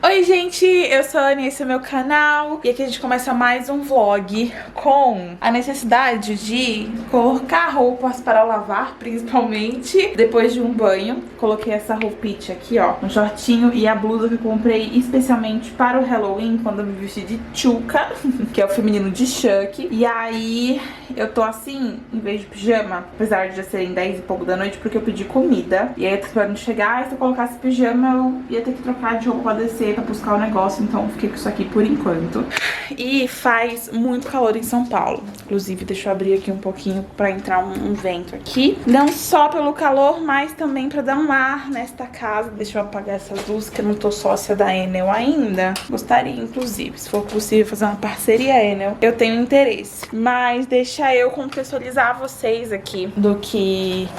Oi gente, eu sou a Anny, esse é o meu canal e aqui a gente começa mais um vlog com a necessidade de colocar roupas para lavar, principalmente depois de um banho. Coloquei essa roupinha aqui, ó, um shortinho e a blusa que eu comprei especialmente para o Halloween, quando eu me vesti de Chuca, que é o feminino de Chuck. E aí eu tô assim, em vez de pijama, apesar de já serem 10 e pouco da noite, porque eu pedi comida. E aí eu tô esperando chegar, e se eu colocasse pijama eu ia ter que trocar de roupa pra descer pra buscar o negócio, então fiquei com isso aqui por enquanto. E faz muito calor em São Paulo. Inclusive, deixa eu abrir aqui um pouquinho pra entrar um vento aqui. Não só pelo calor, mas também pra dar um ar nesta casa. Deixa eu apagar essas luzes, que eu não tô sócia da Enel ainda. Gostaria, inclusive, se for possível, fazer uma parceria Enel. Eu tenho interesse. Mas deixa eu contextualizar vocês aqui do que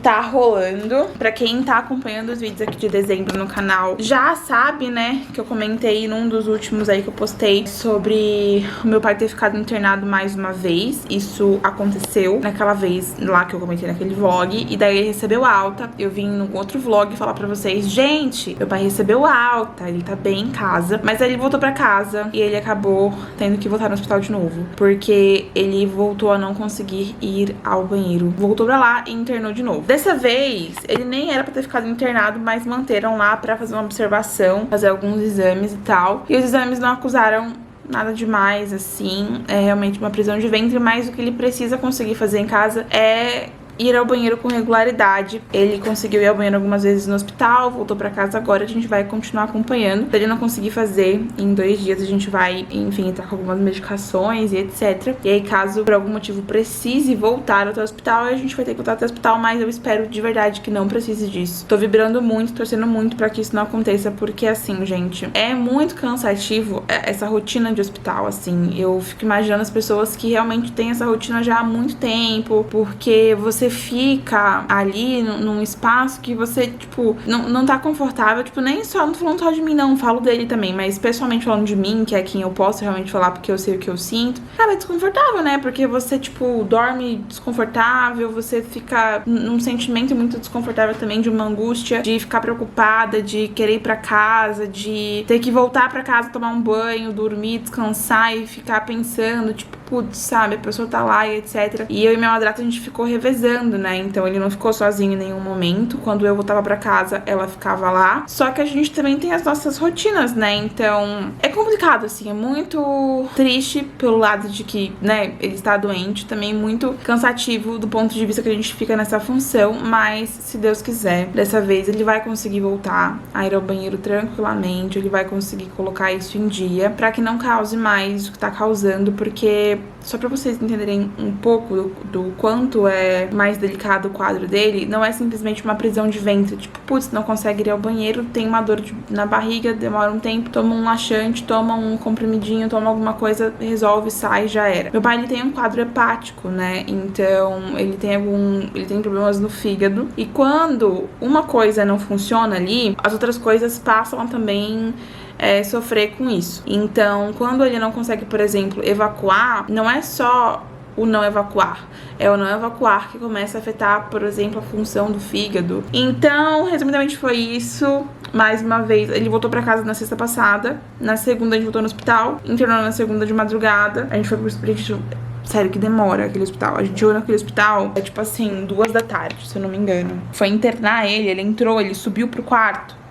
tá rolando. Pra quem tá acompanhando os vídeos aqui de dezembro no canal, já sabe, né, que eu comentei num dos últimos aí que eu postei sobre o meu pai ter ficado internado mais uma vez. Isso aconteceu naquela vez lá que eu comentei naquele vlog, e daí ele recebeu alta. Eu vim num outro vlog falar pra vocês: gente, meu pai recebeu alta, ele tá bem em casa. Mas aí ele voltou pra casa e ele acabou tendo que voltar no hospital de novo, porque ele voltou a não conseguir ir ao banheiro. Voltou pra lá e internou de novo. Dessa vez, ele nem era pra ter ficado internado, mas manteram lá pra fazer uma observação, fazer alguns exames e tal. E os exames não acusaram nada demais, assim. É realmente uma prisão de ventre, mas o que ele precisa conseguir fazer em casa é ir ao banheiro com regularidade. Ele conseguiu ir ao banheiro algumas vezes no hospital, voltou pra casa agora, a gente vai continuar acompanhando. Se ele não conseguir fazer em 2 dias, a gente vai, enfim, entrar com algumas medicações e etc. E aí, caso por algum motivo precise voltar até o hospital, a gente vai ter que voltar até o hospital, mas eu espero de verdade que não precise disso. Tô vibrando muito, torcendo muito pra que isso não aconteça, porque assim, gente, é muito cansativo essa rotina de hospital, assim. Eu fico imaginando as pessoas que realmente têm essa rotina já há muito tempo, porque você fica ali num espaço que você, tipo, não tá confortável, tipo, nem só, não tô falando só de mim não, falo dele também, mas pessoalmente falando de mim, que é quem eu posso realmente falar porque eu sei o que eu sinto. Cara, é desconfortável, né? Porque você, tipo, dorme desconfortável, você fica num sentimento muito desconfortável também, de uma angústia, de ficar preocupada, de querer ir pra casa, de ter que voltar pra casa, tomar um banho, dormir, descansar e ficar pensando, tipo, putz, sabe, a pessoa tá lá e etc. E eu e minha madrasta, a gente ficou revezando, né? Então ele não ficou sozinho em nenhum momento. Quando eu voltava pra casa, ela ficava lá. Só que a gente também tem as nossas rotinas, né? Então é complicado, assim, é muito triste pelo lado de que, né, ele está doente. Também muito cansativo do ponto de vista que a gente fica nessa função. Mas, se Deus quiser, dessa vez ele vai conseguir voltar a ir ao banheiro tranquilamente. Ele vai conseguir colocar isso em dia, pra que não cause mais o que tá causando, porque só pra vocês entenderem um pouco do quanto é mais delicado o quadro dele, não é simplesmente uma prisão de ventre, tipo, putz, não consegue ir ao banheiro, tem uma dor na barriga, demora um tempo, toma um laxante, toma um comprimidinho, toma alguma coisa, resolve, sai, já era. Meu pai, ele tem um quadro hepático, né? Então, ele tem problemas no fígado, e quando uma coisa não funciona ali, as outras coisas passam a também sofrer com isso. Então, quando ele não consegue, por exemplo, evacuar, não é só o não evacuar, é o não evacuar que começa a afetar, por exemplo, a função do fígado. Então, resumidamente foi isso. Mais uma vez, ele voltou pra casa na sexta passada, na segunda a gente voltou no hospital, internou na segunda de madrugada, a gente foi pro sério, que demora aquele hospital. A gente chegou naquele hospital, tipo assim, 2 da tarde, se eu não me engano. Foi internar ele entrou, ele subiu pro quarto.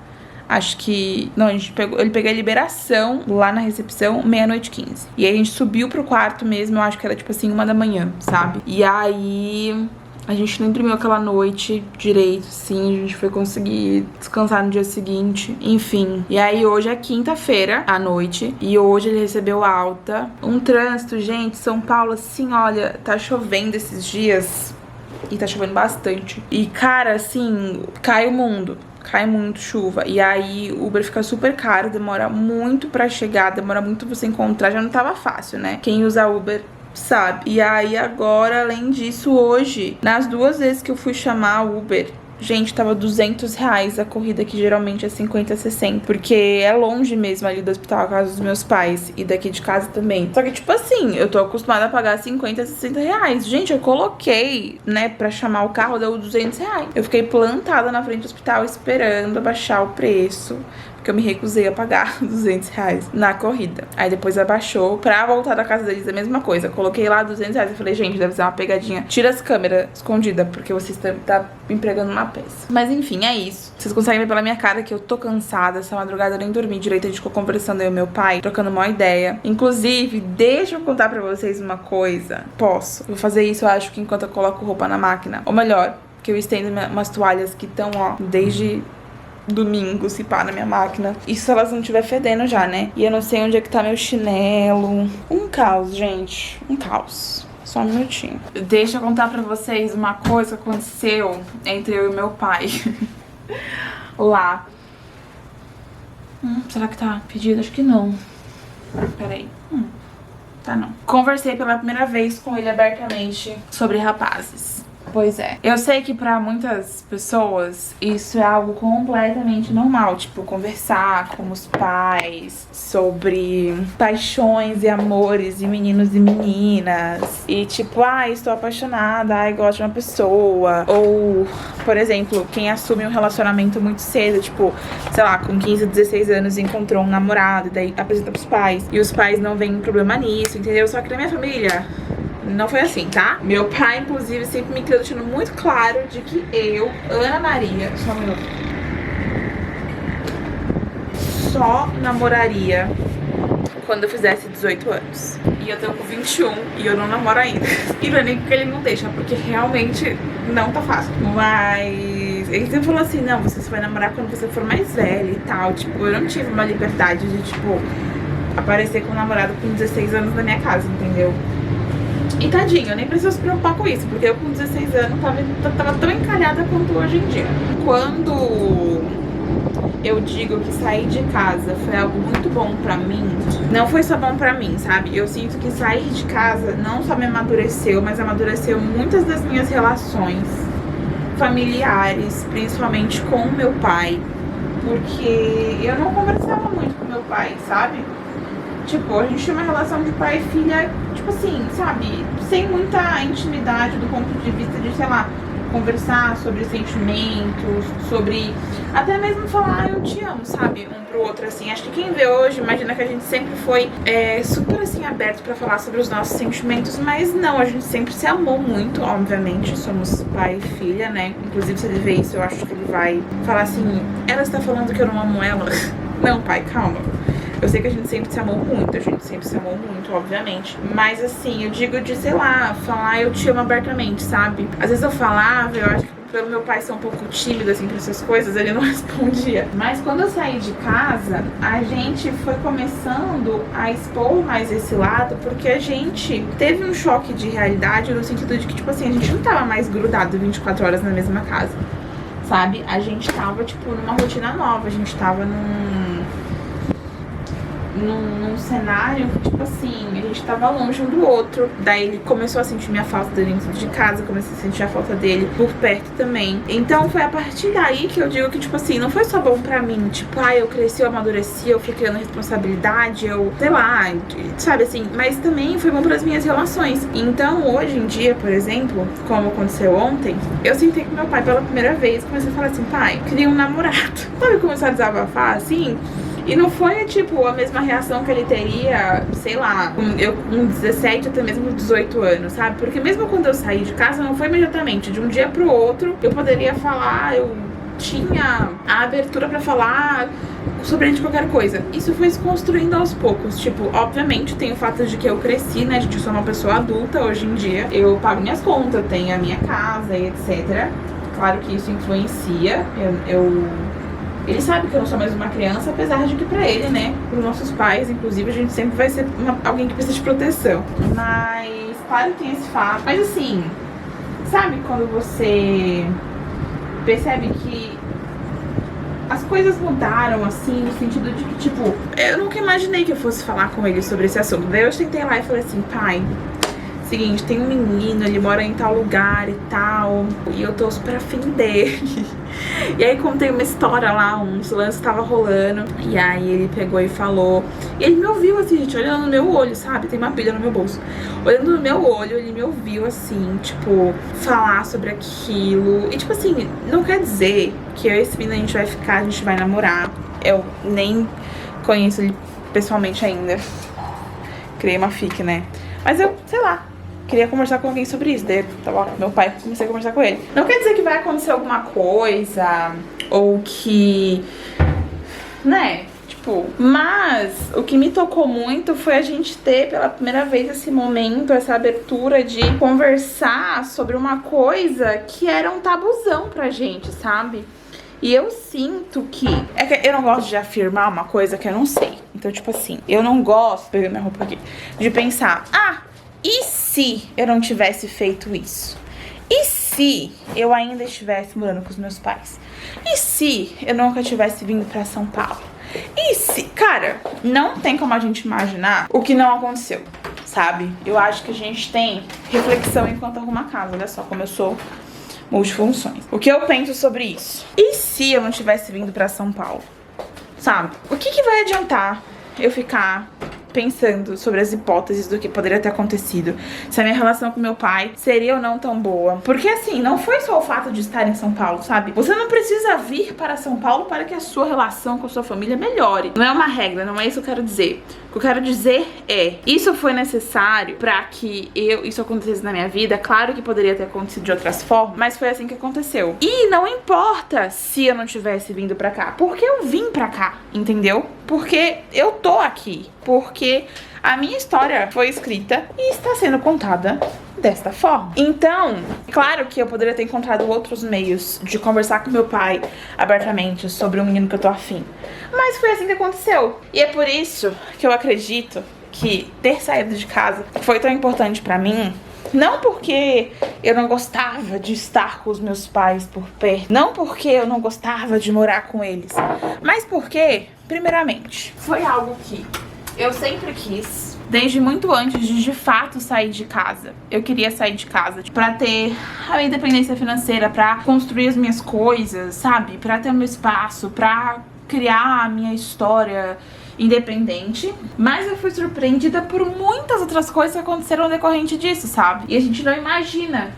Acho que... Não, ele pegou a liberação lá na recepção, 00:15. E aí a gente subiu pro quarto mesmo, eu acho que era tipo assim, 1 da manhã, sabe? E aí a gente não dormiu aquela noite direito, sim. A gente foi conseguir descansar no dia seguinte, enfim. E aí hoje é quinta-feira à noite, e hoje ele recebeu alta. Um trânsito, gente, São Paulo, assim, olha, tá chovendo esses dias. E tá chovendo bastante. E, cara, assim, cai o mundo. Cai muito chuva. E aí o Uber fica super caro, demora muito pra chegar, demora muito você encontrar. Já não tava fácil, né? Quem usa Uber sabe. E aí agora, além disso, hoje, nas 2 vezes que eu fui chamar o Uber, gente, tava R$200 a corrida, que geralmente é 50, 60. Porque é longe mesmo ali do hospital, a casa dos meus pais. E daqui de casa também. Só que, tipo assim, eu tô acostumada a pagar 50, 60 reais. Gente, eu coloquei, né, pra chamar o carro, deu R$200. Eu fiquei plantada na frente do hospital esperando abaixar o preço. que eu me recusei a pagar R$ 200 na corrida. Aí depois abaixou, pra voltar da casa deles a mesma coisa. Coloquei lá R$ 200 e falei, gente, deve ser uma pegadinha. Tira as câmeras escondidas, porque vocês tá me empregando uma peça. Mas enfim, é isso. Vocês conseguem ver pela minha cara que eu tô cansada. Essa madrugada eu nem dormi direito, a gente ficou conversando eu e meu pai, trocando uma ideia. Inclusive, deixa eu contar pra vocês uma coisa. Posso. Eu vou fazer isso, eu acho que enquanto eu coloco roupa na máquina. Ou melhor, que eu estendo umas toalhas que estão, ó, desde domingo, se pá, na minha máquina. Isso se elas não estiver fedendo já, né? E eu não sei onde é que tá meu chinelo. Um caos, gente. Um caos. Só um minutinho. Deixa eu contar pra vocês uma coisa que aconteceu entre eu e meu pai. Lá. Será que tá pedido? Acho que não. Peraí. Tá não. Conversei pela primeira vez com ele abertamente sobre rapazes. Pois é. Eu sei que pra muitas pessoas isso é algo completamente normal. Tipo, conversar com os pais sobre paixões e amores de meninos e meninas. E tipo, estou apaixonada, gosto de uma pessoa. Ou, por exemplo, quem assume um relacionamento muito cedo, tipo, sei lá, com 15, 16 anos encontrou um namorado, e daí apresenta pros pais. E os pais não veem problema nisso, entendeu? Só que na minha família não foi assim, tá? Meu pai, inclusive, sempre me deixando muito claro de que eu, Ana Maria, só namoraria quando eu fizesse 18 anos. E eu tô com 21 e eu não namoro ainda. E não é nem porque ele não deixa, porque realmente não tá fácil. Mas ele sempre falou assim, não, você só vai namorar quando você for mais velha e tal. Tipo, eu não tive uma liberdade de, tipo, aparecer com um namorado com 16 anos na minha casa, entendeu? E tadinho, eu nem preciso se preocupar com isso, porque eu com 16 anos tava tão encalhada quanto hoje em dia. Quando eu digo que sair de casa foi algo muito bom pra mim, não foi só bom pra mim, sabe? Eu sinto que sair de casa não só me amadureceu, mas amadureceu muitas das minhas relações familiares, principalmente com o meu pai, porque eu não conversava muito com meu pai, sabe? Tipo, a gente tinha uma relação de pai e filha, tipo assim, sabe? Sem muita intimidade do ponto de vista de, sei lá, conversar sobre sentimentos, sobre até mesmo falar eu te amo, sabe? Um pro outro, assim. Acho que quem vê hoje imagina que a gente sempre foi super, assim, aberto pra falar sobre os nossos sentimentos, mas não, a gente sempre se amou muito, obviamente. Somos pai e filha, né? Inclusive, se ele vê isso, eu acho que ele vai falar assim, ela está falando que eu não amo ela? Não, pai, calma. Eu sei que a gente sempre se amou muito, obviamente. Mas assim, eu digo de, sei lá, falar eu te amo abertamente, sabe? Às vezes eu falava, eu acho que pelo meu pai ser um pouco tímido, assim, pra essas coisas, ele não respondia. Mas quando eu saí de casa, a gente foi começando a expor mais esse lado, porque a gente teve um choque de realidade no sentido de que, tipo assim, a gente não tava mais grudado 24 horas na mesma casa, sabe? A gente tava, tipo, numa rotina nova, a gente tava num cenário que, tipo assim, a gente tava longe um do outro. Daí ele começou a sentir minha falta dentro de casa, comecei a sentir a falta dele por perto também. Então foi a partir daí que eu digo que, tipo assim, não foi só bom pra mim, tipo, eu cresci, eu amadureci, eu fui criando responsabilidade, eu, sei lá, sabe assim, mas também foi bom pras minhas relações. Então hoje em dia, por exemplo, como aconteceu ontem, eu sentei com meu pai pela primeira vez e comecei a falar assim, pai, queria um namorado. Sabe, começar a desabafar assim. E não foi, tipo, a mesma reação que ele teria, sei lá, eu com 17 até mesmo 18 anos, sabe? Porque mesmo quando eu saí de casa, não foi imediatamente. De um dia pro outro, eu poderia falar, eu tinha a abertura pra falar sobre qualquer coisa. Isso foi se construindo aos poucos. Tipo, obviamente tem o fato de que eu cresci, né? Eu sou uma pessoa adulta hoje em dia. Eu pago minhas contas, eu tenho a minha casa e etc. Claro que isso influencia. Ele sabe que eu não sou mais uma criança, apesar de que pra ele, né, pros nossos pais, inclusive, a gente sempre vai ser alguém que precisa de proteção. Mas, claro que tem esse fato. Mas assim, sabe quando você percebe que as coisas mudaram, assim, no sentido de que, tipo, eu nunca imaginei que eu fosse falar com ele sobre esse assunto. Daí eu sentei lá e falei assim, pai, seguinte, tem um menino, ele mora em tal lugar e tal, e eu tô super afim dele. E aí contei uma história lá, uns lances que tava rolando, e aí ele pegou e falou, e ele me ouviu assim, gente, olhando no meu olho, sabe, tem uma pilha no meu bolso, olhando no meu olho, ele me ouviu assim, tipo, falar sobre aquilo, e tipo assim, não quer dizer que eu e esse menino a gente vai ficar, a gente vai namorar. eu nem conheço ele pessoalmente ainda. Criei uma fic, né? Mas eu, sei lá, queria conversar com alguém sobre isso. Daí tava meu pai, comecei a conversar com ele. Não quer dizer que vai acontecer alguma coisa, ou que, né, tipo, mas o que me tocou muito foi a gente ter pela primeira vez esse momento, essa abertura de conversar sobre uma coisa que era um tabuzão pra gente, sabe? E eu sinto que... É que eu não gosto de afirmar uma coisa que eu não sei. Então, tipo assim, eu não gosto... Peguei minha roupa aqui. De pensar, e se eu não tivesse feito isso? E se eu ainda estivesse morando com os meus pais? E se eu nunca tivesse vindo pra São Paulo? E se... Cara, não tem como a gente imaginar o que não aconteceu, sabe? Eu acho que a gente tem reflexão enquanto arruma a casa. Olha só como eu sou... multifunções. O que eu penso sobre isso? E se eu não tivesse vindo pra São Paulo? Sabe? O que vai adiantar eu ficar pensando sobre as hipóteses do que poderia ter acontecido? Se a minha relação com meu pai seria ou não tão boa? Porque assim, não foi só o fato de estar em São Paulo, sabe? Você não precisa vir para São Paulo para que a sua relação com a sua família melhore. Não é uma regra, não é isso que eu quero dizer. O que eu quero dizer é, isso foi necessário pra que isso acontecesse na minha vida. Claro que poderia ter acontecido de outras formas, mas foi assim que aconteceu. E não importa se eu não tivesse vindo pra cá, porque eu vim pra cá, entendeu? Porque eu tô aqui, porque a minha história foi escrita e está sendo contada desta forma. Então, claro que eu poderia ter encontrado outros meios de conversar com meu pai abertamente sobre um menino que eu tô afim. Mas foi assim que aconteceu. E é por isso que eu acredito que ter saído de casa foi tão importante pra mim. Não porque eu não gostava de estar com os meus pais por perto. Não porque eu não gostava de morar com eles. Mas porque, primeiramente, foi algo que eu sempre quis. Desde muito antes de fato sair de casa. Eu queria sair de casa pra ter a minha independência financeira, pra construir as minhas coisas, sabe? Pra ter o meu espaço, pra criar a minha história independente. Mas eu fui surpreendida por muitas outras coisas que aconteceram decorrente disso, sabe? E a gente não imagina.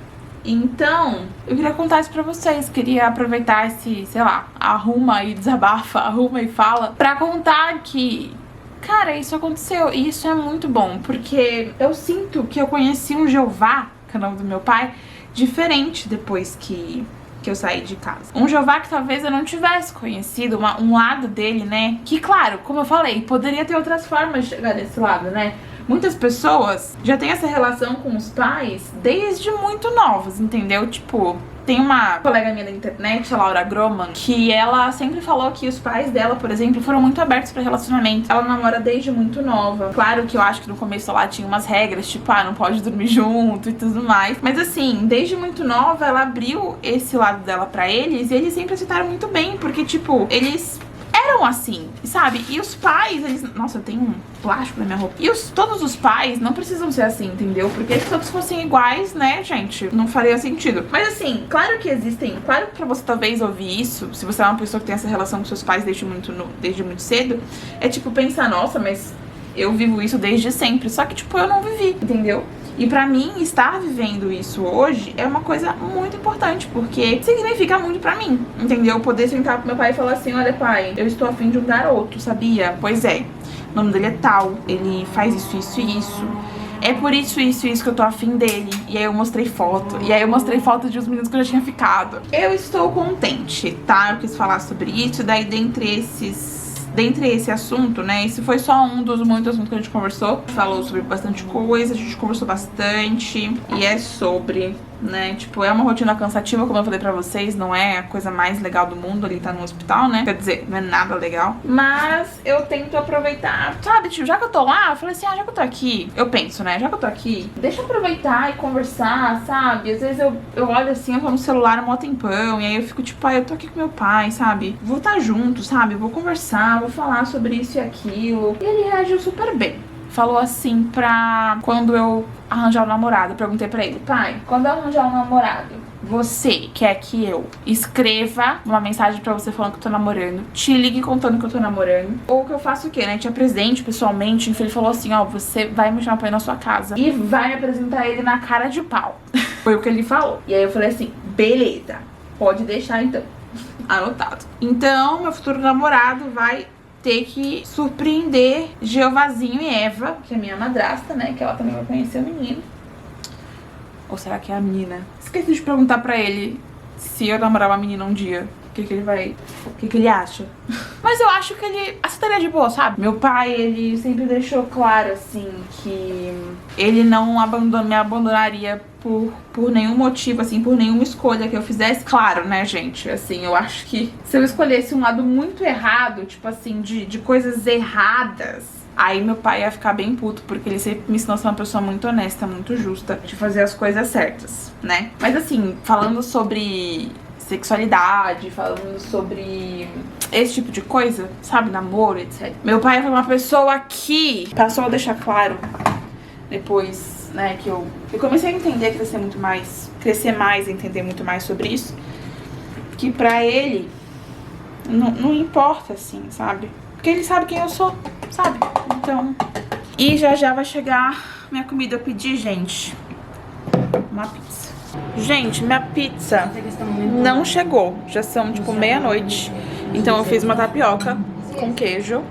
Então, eu queria contar isso pra vocês. Queria aproveitar esse, sei lá, arruma e desabafa, arruma e fala, pra contar que... Cara, isso aconteceu e isso é muito bom, porque eu sinto que eu conheci um Jeová, que é o nome do meu pai, diferente depois que eu saí de casa. Um Jeová que talvez eu não tivesse conhecido, um lado dele, né? Que, claro, como eu falei, poderia ter outras formas de chegar nesse lado, né? Muitas pessoas já têm essa relação com os pais desde muito novos, entendeu? Tipo... Tem uma colega minha da internet, a Laura Groman, que ela sempre falou que os pais dela, por exemplo, foram muito abertos pra relacionamento. Ela namora desde muito nova. Claro que eu acho que no começo lá tinha umas regras, tipo, não pode dormir junto e tudo mais. Mas assim, desde muito nova, ela abriu esse lado dela pra eles e eles sempre aceitaram muito bem, porque, tipo, eles... eram assim, sabe? E os pais, eles... Nossa, eu tenho um plástico na minha roupa. E todos os pais não precisam ser assim, entendeu? Porque se todos fossem iguais, né, gente, não faria sentido. Mas assim, claro que existem... Claro que pra você talvez ouvir isso, se você é uma pessoa que tem essa relação com seus pais desde muito cedo, é tipo pensar, nossa, mas eu vivo isso desde sempre. Só que, tipo, eu não vivi, entendeu? E pra mim, estar vivendo isso hoje é uma coisa muito importante, porque significa muito pra mim, entendeu? Poder sentar com meu pai e falar assim, olha pai, eu estou afim de um garoto, sabia? Pois é, o nome dele é tal, ele faz isso, isso e isso. É por isso que eu tô afim dele. E aí eu mostrei foto. E aí eu mostrei foto de uns meninos que eu já tinha ficado. Eu estou contente, tá? Eu quis falar sobre isso, daí dentre esse assunto, né, esse foi só um dos muitos assuntos que a gente conversou. Falou sobre bastante coisa, a gente conversou bastante. E é sobre, né, tipo, é uma rotina cansativa, como eu falei pra vocês. Não é a coisa mais legal do mundo, ele tá no hospital, né, quer dizer, não é nada legal. Mas eu tento aproveitar, sabe, tipo, já que eu tô lá, eu falei assim, já que eu tô aqui, eu penso, né, já que eu tô aqui, deixa eu aproveitar e conversar, sabe. Às vezes eu olho assim, eu vou no celular um mó tempão, e aí eu fico tipo, eu tô aqui com meu pai, sabe, vou estar junto, sabe, vou conversar, vou falar sobre isso e aquilo. E ele reagiu super bem. Falou assim pra quando eu arranjar um namorado. Eu perguntei pra ele, pai, quando eu arranjar um namorado, você quer que eu escreva uma mensagem pra você falando que eu tô namorando, te ligue contando que eu tô namorando, ou que eu faço o quê, né? Te apresente pessoalmente. Ele falou assim, você vai me chamar pra ir na sua casa e vai me apresentar ele na cara de pau. Foi o que ele falou. E aí eu falei assim, beleza, pode deixar então. Anotado. Então, meu futuro namorado vai ter que surpreender Jeovazinho e Eva, que é minha madrasta, né? Que ela também vai conhecer o menino. Ou será que é a menina? Esqueci de perguntar pra ele se eu namorar uma menina um dia. O que ele acha? Mas eu acho que ele aceitaria de boa, sabe? Meu pai, ele sempre deixou claro, assim, que ele não me abandonaria por nenhum motivo, assim, por nenhuma escolha que eu fizesse. Claro, né, gente? Assim, eu acho que se eu escolhesse um lado muito errado, tipo assim, de coisas erradas, aí meu pai ia ficar bem puto, porque ele sempre me ensinou a ser uma pessoa muito honesta, muito justa, de fazer as coisas certas, né? Mas assim, falando sobre sexualidade, falando sobre esse tipo de coisa, sabe, namoro, etc. Meu pai foi uma pessoa que passou a deixar claro, depois, né, que eu comecei a entender, crescer mais, entender muito mais sobre isso, que pra ele não importa, assim, sabe? Porque ele sabe quem eu sou, sabe? Então... E já vai chegar minha comida. Eu pedi, gente, uma pizza. Gente, minha pizza não chegou. Já são, tipo, meia-noite. Então eu fiz uma tapioca com queijo.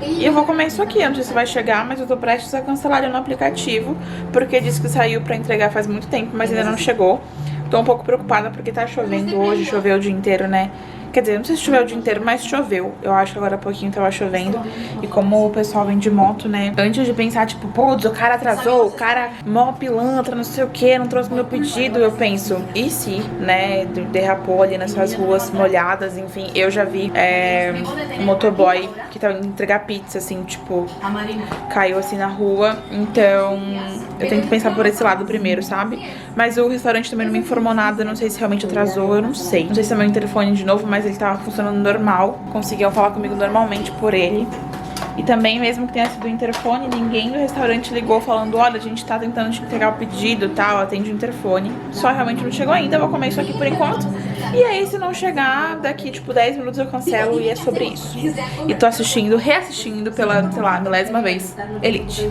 E eu vou comer isso aqui. Eu não sei se vai chegar, mas eu tô prestes a cancelar ele no aplicativo, porque disse que saiu pra entregar faz muito tempo, mas ainda não chegou. Tô um pouco preocupada porque tá chovendo hoje, choveu o dia inteiro, né? Quer dizer, não sei se choveu o dia inteiro, mas choveu. Eu acho que agora há pouquinho tava chovendo. E como o pessoal vem de moto, né? Antes de pensar, tipo, pô, o cara atrasou, o cara mó pilantra, não sei o que, não trouxe meu pedido, eu penso, e se, né, derrapou ali nessas ruas molhadas, enfim. Eu já vi um motoboy que tava indo entregar pizza, assim, tipo, caiu assim na rua. Então, eu tenho que pensar por esse lado primeiro, sabe? Mas o restaurante também não me informou nada, não sei se realmente atrasou, eu não sei. Não sei se é meu interfone de novo, mas ele tava funcionando normal. Conseguiam falar comigo normalmente por ele. E também, mesmo que tenha sido o interfone, ninguém do restaurante ligou falando: olha, a gente tá tentando te entregar o pedido e tal, atende o interfone. Só realmente não chegou ainda, eu vou comer isso aqui por enquanto. E aí, se não chegar, daqui tipo 10 minutos eu cancelo e é sobre isso. E tô reassistindo pela, sei lá, milésima vez Elite.